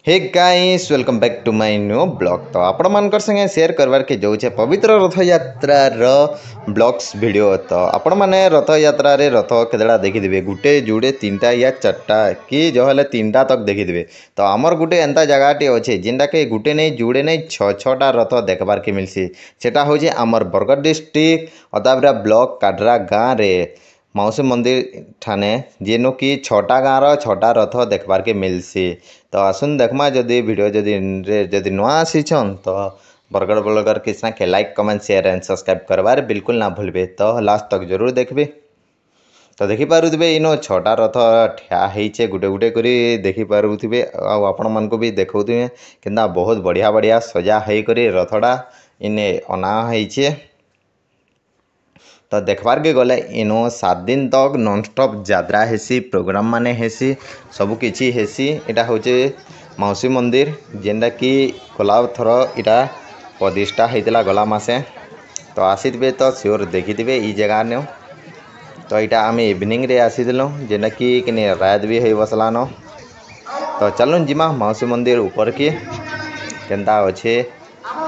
Hey guys welcome back to my new blog. तो आपण मानकर संगे शेयर करवार के जाऊे पवित्र रथ यात्रार ब्लॉग्स वीडियो। तो आपण माने रथ यात्रा रे रथ केतटा देखिथिबे गुटे जुड़े तीनटा या चारटा कि जहले तीनटा तक देखिथिबे। तो आमर गुटे एंता जगहटे अच्छे जेनटा के गुटे नहीं जुड़े नहीं छटा रथ देखबार के मिलसी। सेटा होचे आमर बरगढ़ डिस्ट्रिक्ट अदाबरा ब्लॉक काडरा गाँव रे मौसी मंदिर ठाने जेनो कि छटा गाँव छटा रथ देखबार के मिलसी। तो आसुन देखमा जदि वीडियो जदि नुआ आसीछन तो बरगढ़ ब्लॉगर किसना के like comment share and subscribe करबार बिल्कुल ना भूलबे। तो लास्ट तक जरूर देखबे। तो देखि पारुथिबे इनो छटा रथ ठिया हेइछे गुटे गुटे करी देखि पारुथिबे आ आपण मन को भी देखौथिबे किंदा बहुत बढ़िया बढ़िया सजा हेइ करी रथडा इने अना हेइछे। तो देखबार के गले इनो 7 दिन तक नॉनस्टॉप यात्रा हेसी प्रोग्राम माने हेसी सबु किछि हेसी। इटा होचे मौसी मंदिर जेनटा कि गला थर इटा प्रतिष्ठा हेइतला गला मासे। तो आसीथिबे तो सियोर देखिथिबे ई जगह ने। तो इटा आम इवनिंग रे आसीथिलु जेनटा कि किने रात भी हेइ बसलानो। तो चलुन जिमा मौसी मंदिर ऊपर की केनता अच्छे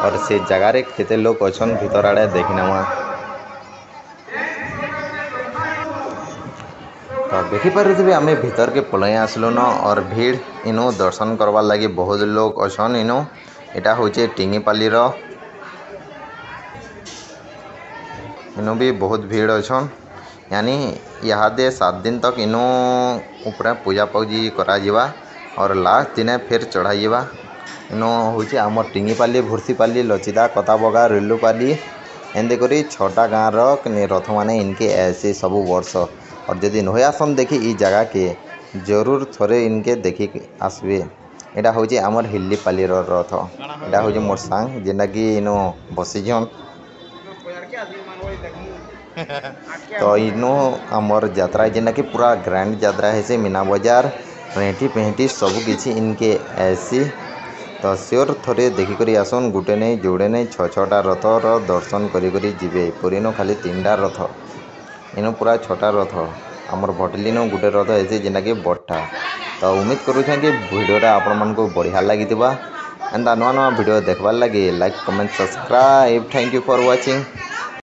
और से जगह रे केते लोग अछन भीतर आड़े देखिनेमा। तो देखिपारे आम भीतर के पलई आसलु न और भीड़ इनो दर्शन करवार लगी बहुत लोग अछन इनो। इटा होचे टिंगीपाली इनो भी बहुत भीड़ अछन यानी इहादे 7 दिन तक इनो ऊपर पूजा पूजी करा जिवा और लास्ट दिन फिर चढ़ाइबा। इनो होचे आम टिंगीपाली भुर्सीपाली लचिदा कताबगा रेलुपाली एंदे करी 6टा गाँव रथ माने इनके ऐसे सबु वर्ष। और जदि नहे आसन देखी ई जगह के जरूर थोड़े इनके देखी आसबे। इटा होचे आमर हिल्लीपाली रथ। इटा होचे मोर सांग जेना कि इनो बसीजन। तो इनो आमर यात्रा जेना कि पूरा ग्रैंड यात्रा है मीना बाजार रेंटी पेंटी सब किछि इनके ऐसी। तो सियोर थोड़े देखिक आसन गुटे नहीं जोड़े नहीं 6टा रथर दर्शन करी जीवे। पुरीनो खाली 3टा रथ इनो पूरा 6टा रथ आमर भटलिनो गुटे रथ है जेना कि बट्टा। तो उम्मीद करूँ कि वीडियोटा आपण मन को बढ़िया लगी एंता नुआ नुआ वीडियो देखबार लगी like comment subscribe. Thank you for watching.